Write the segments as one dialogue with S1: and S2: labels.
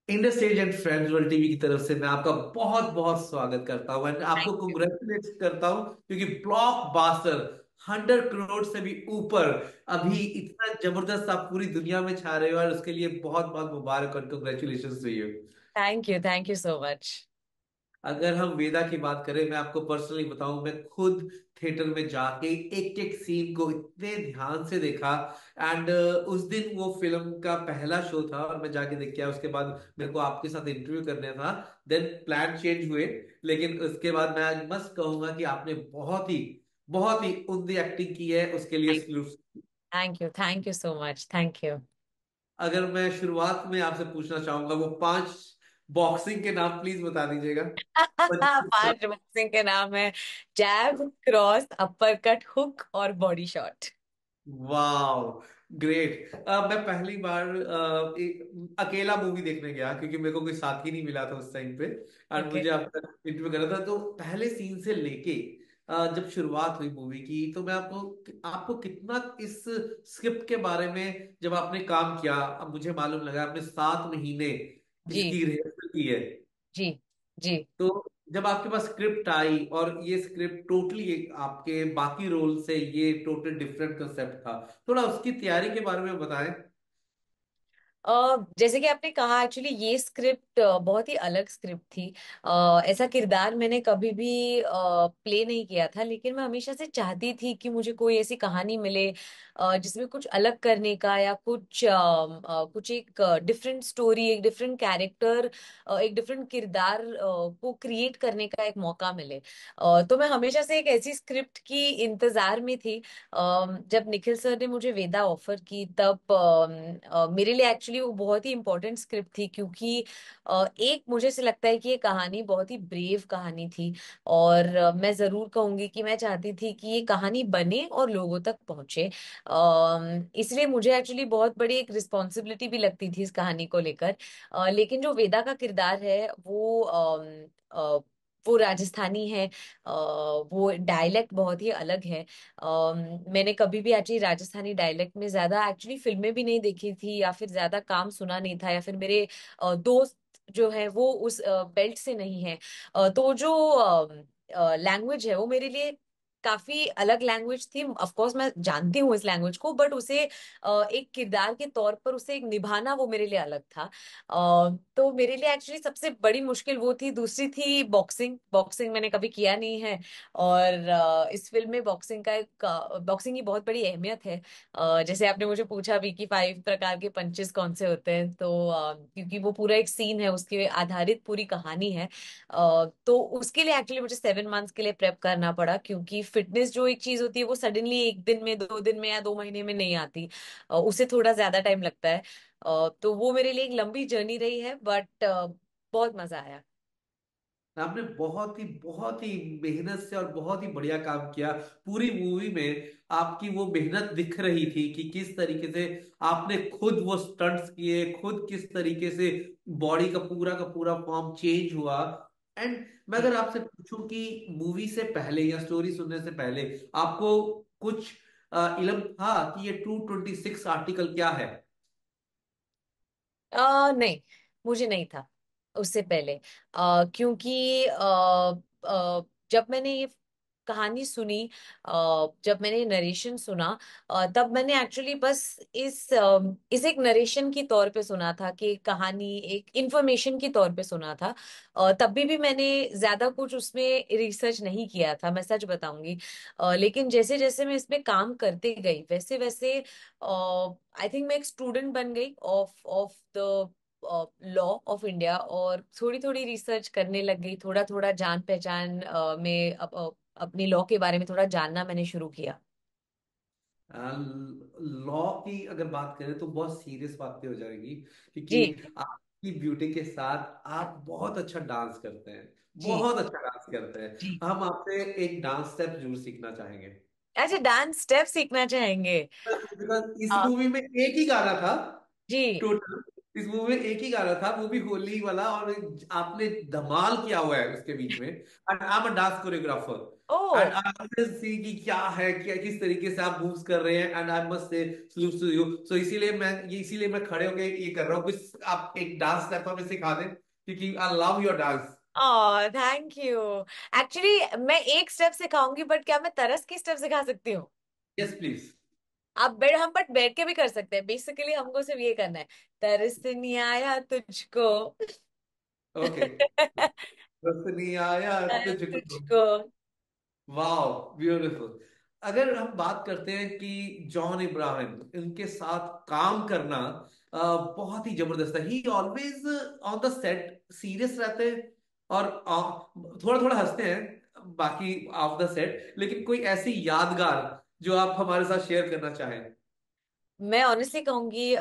S1: Indus and friends world TV की तरफ से मैं आपका बहुत बहुत स्वागत करता हूं एंड आपको
S2: थैंक यू।
S1: कंग्रेचुलेट करता हूं क्योंकि ब्लॉकबस्टर 100 करोड़ से भी ऊपर अभी इतना जबरदस्त आप पूरी दुनिया में छा रहे हो और उसके लिए बहुत बहुत मुबारक और congratulation to you.
S2: Thank you so much.
S1: अगर हम वेदा की बात करें, मैं आपको पर्सनली बताऊं, मैं खुद थिएटर में जाके एक एक सीन को इतने ध्यान से देखा एंड उस दिन वो फिल्म का पहला शो था और मैं जाके देख के आया। उसके बाद मेरे को आपके साथ इंटरव्यू करना था, देन प्लान चेंज हुए। लेकिन उसके बाद मैं आज मस्त कहूंगा कि आपने बहुत ही उम्दा एक्टिंग की है, उसके लिए salute.
S2: Thank you so much. Thank you.
S1: अगर मैं शुरुआत में आपसे पूछना चाहूंगा, वो 5 बॉक्सिंग के नाम प्लीज बता दीजिएगा।
S2: 5 बॉक्सिंग के नाम है। जैब, क्रॉस, अपर कट, हुक और बॉडी शॉट।
S1: वाह, ग्रेट। मैं पहली बार एक अकेला मूवी देखने गया क्योंकि मेरे को कोई साथी नहीं मिला था उस टाइम पे और
S2: ओके।
S1: मुझे आपका इंटरव्यू करना था। तो पहले सीन से लेके जब शुरुआत हुई मूवी की, तो मैं आपको आपको कितना इस स्क्रिप्ट के बारे में जब आपने काम किया, अब मुझे मालूम लगा आपने 7 महीने
S2: जी
S1: इसकी रिहर्सल की है।
S2: जी जी।
S1: तो जब आपके पास स्क्रिप्ट आई और ये स्क्रिप्ट टोटली आपके बाकी रोल से ये टोटल डिफरेंट कंसेप्ट था, थोड़ा उसकी तैयारी के बारे में बताएं।
S2: जैसे कि आपने कहा, एक्चुअली ये स्क्रिप्ट बहुत ही अलग स्क्रिप्ट थी। ऐसा किरदार मैंने कभी भी प्ले नहीं किया था, लेकिन मैं हमेशा से चाहती थी कि मुझे कोई ऐसी कहानी मिले जिसमें कुछ अलग करने का या कुछ एक डिफरेंट स्टोरी, एक डिफरेंट कैरेक्टर, एक डिफरेंट किरदार को क्रिएट करने का एक मौका मिले। तो मैं हमेशा से एक ऐसी स्क्रिप्ट की इंतजार में थी। जब निखिल सर ने मुझे वेदा ऑफर की, तब मेरे लिए एक्चुअली वो बहुत ही इंपॉर्टेंट स्क्रिप्ट थी, क्योंकि एक मुझे से लगता है कि ये कहानी बहुत ही ब्रेव कहानी थी। और मैं जरूर कहूंगी कि मैं चाहती थी कि ये कहानी बने और लोगों तक पहुंचे। इसलिए मुझे एक्चुअली बहुत बड़ी एक रिस्पॉन्सिबिलिटी भी लगती थी इस कहानी को लेकर। लेकिन जो वेदा का किरदार है वो राजस्थानी है। वो डायलेक्ट बहुत ही अलग है। मैंने कभी भी एक्चुअली राजस्थानी डायलेक्ट में ज्यादा एक्चुअली फिल्में भी नहीं देखी थी, या फिर ज्यादा काम सुना नहीं था, या फिर मेरे दोस्त जो है वो उस बेल्ट से नहीं है। तो जो लैंग्वेज है वो मेरे लिए काफी अलग लैंग्वेज थी। ऑफ कोर्स मैं जानती हूँ इस लैंग्वेज को, बट उसे एक किरदार के तौर पर उसे एक निभाना वो मेरे लिए अलग था। तो मेरे लिए एक्चुअली सबसे बड़ी मुश्किल वो थी। दूसरी थी बॉक्सिंग। बॉक्सिंग मैंने कभी किया नहीं है, और इस फिल्म में बॉक्सिंग की बहुत बड़ी अहमियत है। जैसे आपने मुझे पूछा भी कि 5 प्रकार के पंचेस कौन से होते हैं, तो क्योंकि वो पूरा एक सीन है, उसके आधारित पूरी कहानी है। तो उसके लिए एक्चुअली मुझे 7 मंथ्स के लिए प्रेप करना पड़ा, क्योंकि फिटनेस जो एक चीज होती है वो सडनली एक दिन में, 2 दिन में या 2 महीने में नहीं आती। उसे थोड़ा ज्यादा टाइम लगता है। तो वो मेरे लिए एक लंबी जर्नी रही है, बट बहुत मजा आया।
S1: आपने बहुत ही मेहनत से और बहुत ही बढ़िया काम किया। पूरी मूवी में आपकी वो मेहनत दिख रही थी कि किस तरीके से आपने खुद वो स्टंट्स किए, खुद किस तरीके से बॉडी का पूरा फॉर्म चेंज हुआ। एंड मैं
S2: जी।
S1: अगर आपसे पूछूं कि मूवी से पहले या स्टोरी सुनने से पहले आपको कुछ इल्म था कि ये 226 आर्टिकल क्या है?
S2: नहीं, मुझे नहीं था उससे पहले। क्योंकि जब मैंने ये कहानी सुनी, जब मैंने नरेशन सुना, तब मैंने एक्चुअली बस इस एक नरेशन की तौर पे सुना था, कि कहानी एक इंफॉर्मेशन की तौर पे सुना था। तब भी मैंने ज्यादा कुछ उसमें रिसर्च नहीं किया था, मैं सच बताऊंगी। लेकिन जैसे जैसे मैं इसमें काम करते गई, वैसे वैसे आई थिंक मैं एक स्टूडेंट बन गई of of the law of India, और थोड़ी थोड़ी रिसर्च करने लग गई। थोड़ा थोड़ा जान पहचान में अपनी लॉ के बारे में थोड़ा जानना मैंने शुरू किया।
S1: लॉ की अगर बात करें तो बहुत सीरियस बातें हो जाएगी क्योंकि
S2: जी
S1: आपकी ब्यूटी के साथ आप बहुत अच्छा डांस करते हैं,
S2: जी
S1: बहुत अच्छा डांस करते हैं।
S2: जी।
S1: हम आपसे एक डांस स्टेप जरूर सीखना चाहेंगे।
S2: अच्छा, डांस स्टेप सीखना चाहेंगे?
S1: बिकॉज इस
S2: हाँ।
S1: मूवी में एक ही गाना था
S2: जी।
S1: टोटल। इस मूवी में एक ही गाना था, वो भी होली वाला, और आपने धमाल किया हुआ है उसके बीच में। And I am a dance choreographer. And
S2: oh.
S1: I always see कि क्या है, क्या किस तरीके से आप मूव्स कर रहे हैं, and I must say salute to you. So इसीलिए मैं खड़े होके ये कर रहा हूँ, कुछ आप एक डांस स्टेप हमें सिखा दें, क्योंकि I love your dance.
S2: Oh thank you. Actually मैं एक स्टेप सिखाऊंगी, बट क्या मैं तरस की स्टेप सिखा सकती हूँ?
S1: Yes please.
S2: आप बैठ हम बट बैठ के भी कर सकते हैं, बेसिकली हमको सिर्फ ये करना है। तरस नहीं आया तुझको।
S1: ओके। बस नहीं आया तुझको।
S2: तुझको।
S1: वाह, ब्यूटीफुल। अगर हम बात करते हैं कि जॉन इब्राहिम, इनके साथ काम करना बहुत ही जबरदस्त है। ही always on the set serious रहते हैं, और थोड़ा थोड़ा हंसते हैं बाकी ऑफ द सेट, लेकिन कोई ऐसी यादगार जो आप हमारे साथ शेयर करना चाहें।
S2: मैं ऑनेस्टली कहूंगी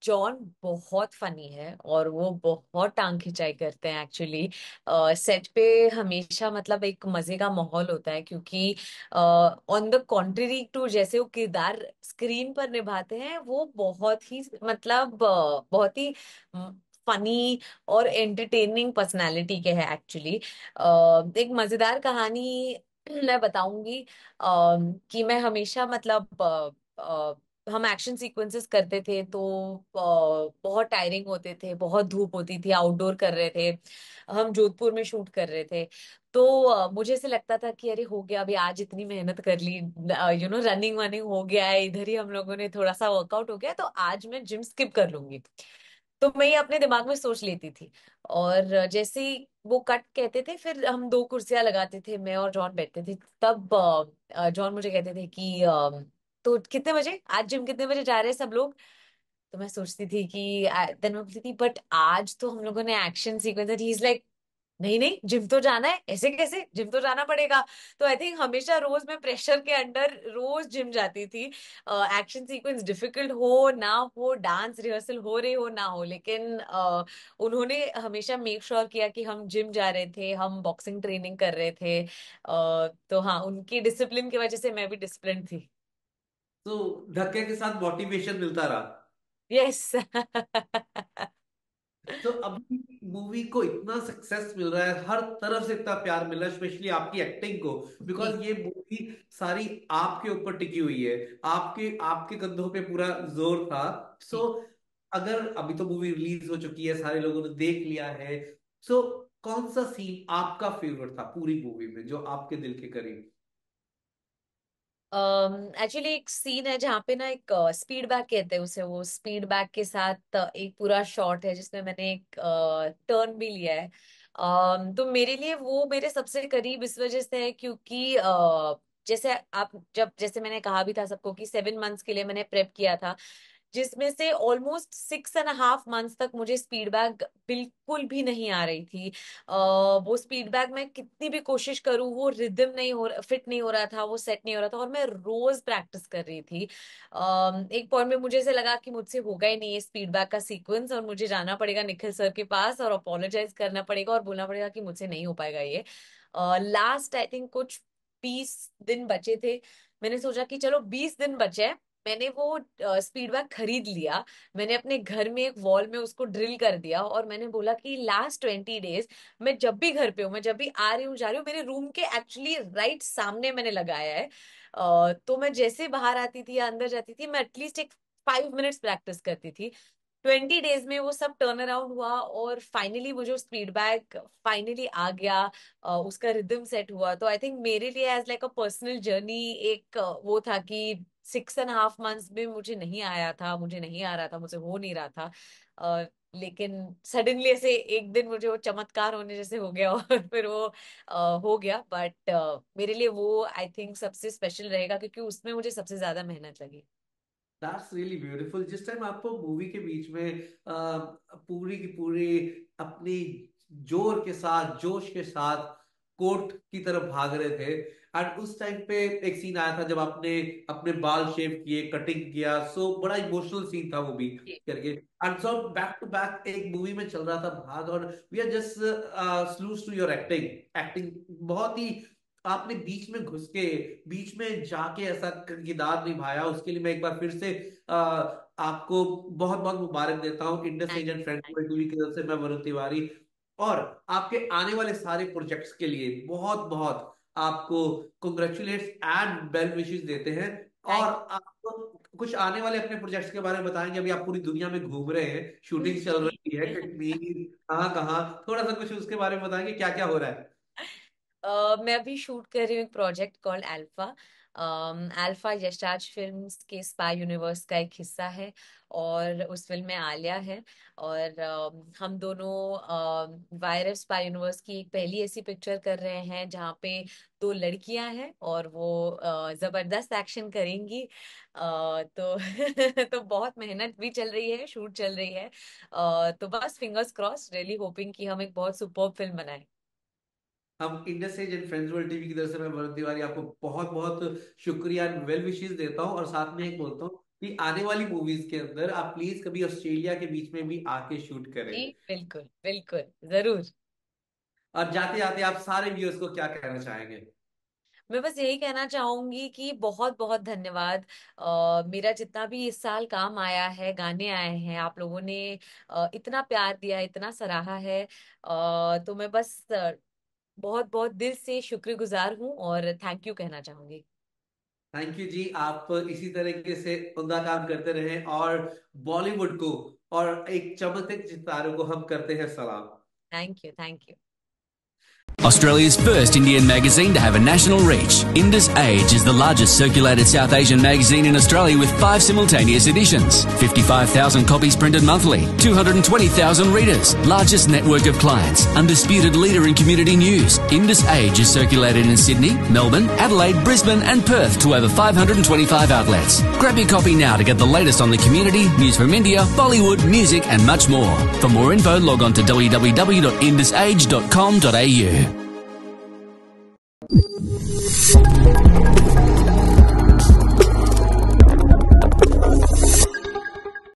S2: जॉन बहुत फनी है और वो बहुत टांग खिंचाई करते हैं एक्चुअली। सेट पे हमेशा मतलब एक मजे का माहौल होता है, क्योंकि ऑन द कॉन्ट्री टू जैसे वो किरदार स्क्रीन पर निभाते हैं, वो बहुत ही मतलब बहुत ही फनी और एंटरटेनिंग पर्सनालिटी के हैं एक्चुअली। एक मजेदार कहानी मैं बताऊंगी। कि मैं हमेशा मतलब हम एक्शन सीक्वेंसेस करते थे तो बहुत टायरिंग होते थे, बहुत धूप होती थी, आउटडोर कर रहे थे, हम जोधपुर में शूट कर रहे थे। तो मुझे ऐसे लगता था कि अरे हो गया, अभी आज इतनी मेहनत कर ली, रनिंग वनिंग हो गया है, इधर ही हम लोगों ने थोड़ा सा वर्कआउट हो गया, तो आज मैं जिम स्किप कर लूंगी। तो मैं ये अपने दिमाग में सोच लेती थी। और जैसे ही वो कट कहते थे, फिर हम दो कुर्सियां लगाते थे, मैं और जॉन बैठते थे। तब जॉन मुझे कहते थे कि तो कितने बजे आज जिम, कितने बजे जा रहे हैं सब लोग? तो मैं सोचती थी कि देन मैं बोलती थी बट आज तो हम लोगों ने action sequence, he is like नहीं नहीं, जिम तो जाना है, ऐसे कैसे, जिम तो जाना पड़ेगा। तो आई थिंक हमेशा रोज मैं प्रेशर के अंडर रोज जिम जाती थी। एक्शन सीक्वेंस डिफिकल्ट हो ना हो, डांस रिहर्सल हो रही हो ना हो, लेकिन उन्होंने हमेशा मेक श्योर किया कि हम जिम जा रहे थे, हम बॉक्सिंग ट्रेनिंग कर रहे थे। तो हाँ, उनकी डिसिप्लिन की वजह से मैं भी डिसिप्लिन थी।
S1: तो धक्के के साथ मोटिवेशन मिलता रहा।
S2: यस।
S1: तो अभी मूवी को इतना सक्सेस मिल रहा है, हर तरफ से इतना प्यार मिल रहा है, स्पेशली आपकी एक्टिंग को,
S2: जी
S1: बिकॉज ये मूवी सारी आपके ऊपर टिकी हुई है, आपके आपके कंधों पे पूरा जोर था। सो
S2: जी।
S1: अगर अभी तो मूवी रिलीज हो चुकी है, सारे लोगों ने देख लिया है, सो कौन सा सीन आपका फेवरेट था पूरी मूवी में, जो आपके दिल के करीब?
S2: एक्चुअली एक सीन है जहाँ पे ना एक स्पीड बैक कहते हैं उसे, वो स्पीड बैक के साथ एक पूरा शॉट है जिसमें मैंने एक टर्न भी लिया है। तो मेरे लिए वो मेरे सबसे करीब इस वजह से है क्योंकि जैसे आप जब जैसे मैंने कहा भी था सबको कि 7 मंथ्स के लिए मैंने प्रेप किया था, जिसमें से ऑलमोस्ट 6.5 मंथ्स तक मुझे स्पीड बैग बिल्कुल भी नहीं आ रही थी। वो स्पीड बैग मैं कितनी भी कोशिश करूं, वो रिदम नहीं हो, फिट नहीं हो रहा था, वो सेट नहीं हो रहा था, और मैं रोज प्रैक्टिस कर रही थी। एक पॉइंट में मुझे ऐसे लगा कि मुझसे होगा ही नहीं ये स्पीड बैग का सीक्वेंस, और मुझे जाना पड़ेगा निखिल सर के पास और अपोलोजाइज करना पड़ेगा और बोलना पड़ेगा कि मुझसे नहीं हो पाएगा ये। लास्ट आई थिंक कुछ 20 दिन बचे थे। मैंने सोचा कि चलो 20 दिन बचे हैं। मैंने वो स्पीड बैग खरीद लिया। मैंने अपने घर में एक वॉल में उसको ड्रिल कर दिया, और मैंने बोला कि लास्ट 20 डेज मैं जब भी घर पे हूँ, मैं जब भी आ रही हूँ जा रही हूँ, मेरे रूम के एक्चुअली राइट सामने मैंने लगाया है। तो मैं जैसे बाहर आती थी या अंदर जाती थी, मैं एटलीस्ट एक 5 मिनट्स प्रैक्टिस करती थी। 20 डेज में वो सब टर्न अराउंड हुआ, और फाइनली वो जो स्पीड बैग फाइनली आ गया, उसका रिदम सेट हुआ। तो आई थिंक मेरे लिए as like a personal journey एक वो था कि 6.5 मंथ्स में मुझे नहीं आया था, मुझे नहीं आ रहा था, मुझे हो नहीं रहा था। लेकिन सडनली ऐसे एक दिन मुझे वो चमत्कार होने जैसे हो गया और फिर वो हो गया। बट मेरे लिए वो आई थिंक सबसे स्पेशल रहेगा क्योंकि उसमें मुझे सबसे ज्यादा मेहनत लगी।
S1: That's really beautiful. जिस टाइम आपको मूवी के बीच में पूरी की पूरी अपनी जोर के साथ, जोश के साथ कोर्ट की तरफ भाग रहे थे, एंड उस टाइम पे एक सीन आया था जब आपने अपने बाल शेव किए, कटिंग किया, सो बड़ा इमोशनल सीन था वो भी
S2: जी
S1: करके। And so back to back एक मूवी में चल रहा था भाग, और we are just salutes to your acting. Acting बहुत ही, आपने बीच में घुस के, बीच में जाके ऐसा किरदार निभाया, उसके लिए मैं एक बार फिर से आपको बहुत बहुत मुबारक देता हूँ, Indus
S2: thank
S1: agent friend
S2: thank
S1: TV की तरफ से, मैं वरुण तिवारी। और आपके आने वाले सारे प्रोजेक्ट्स के लिए बहुत बहुत आपको कंग्रेचुलेट्स एंड बेल विशेस देते हैं। और
S2: थैंक
S1: आपको कुछ आने वाले अपने प्रोजेक्ट्स के बारे में बताएंगे। अभी आप पूरी दुनिया में घूम रहे हैं, शूटिंग चल रही है, कश्मीर कहाँ कहाँ, थोड़ा सा कुछ उसके बारे में बताएंगे क्या क्या हो रहा है।
S2: मैं अभी शूट कर रही हूँ एक project called alpha. Alpha Yashraj films के स्पाई यूनिवर्स का एक हिस्सा है, और उस फिल्म में आलिया है। और हम दोनों वायरस स्पाई यूनिवर्स की एक पहली ऐसी पिक्चर कर रहे हैं जहाँ पे दो लड़कियां हैं, और वो जबरदस्त एक्शन करेंगी। तो तो बहुत मेहनत भी चल रही है, शूट चल रही है। तो बस फिंगर्स क्रॉस, रियली होपिंग कि हम एक बहुत सुपर्ब फिल्म बनाएं।
S1: हम Indus age and friends world TV की तरफ से मैं वरुण तिवारी आपको बहुत बहुत शुक्रिया एंड वेल विशेस देता हूँ। और साथ में एक बोलता हूँ कि आने वाली मूवीज के अंदर आप प्लीज कभी ऑस्ट्रेलिया के बीच में भी आके शूट करें।
S2: जी बिल्कुल बिल्कुल, जरूर।
S1: और जाते जाते आप सारे व्यूअर्स को क्या कहना चाहेंगे।
S2: मैं बस यही कहना चाहूंगी कि बहुत बहुत धन्यवाद। मेरा जितना भी इस साल काम आया है, गाने आए हैं, आप लोगों ने इतना प्यार दिया, इतना सराहा है। तो मैं बस बहुत बहुत दिल से शुक्रगुजार हूँ और थैंक यू कहना चाहूंगी।
S1: थैंक यू जी। आप इसी तरीके से उमदा काम करते रहें और बॉलीवुड को और एक चमकते सितारों को हम करते हैं सलाम।
S2: Thank you, thank you.
S3: Australia's first Indian magazine to have a national reach, Indus Age is the largest circulated South Asian magazine in Australia with 5 simultaneous editions, 55,000 copies printed monthly, 220,000 readers, largest network of clients, undisputed leader in community news. Indus Age is circulated in Sydney, Melbourne, Adelaide, Brisbane and Perth to over 525 outlets. Grab your copy now to get the latest on the community, news from India, Bollywood, music and much more. For more info, log on to www.indusage.com.au.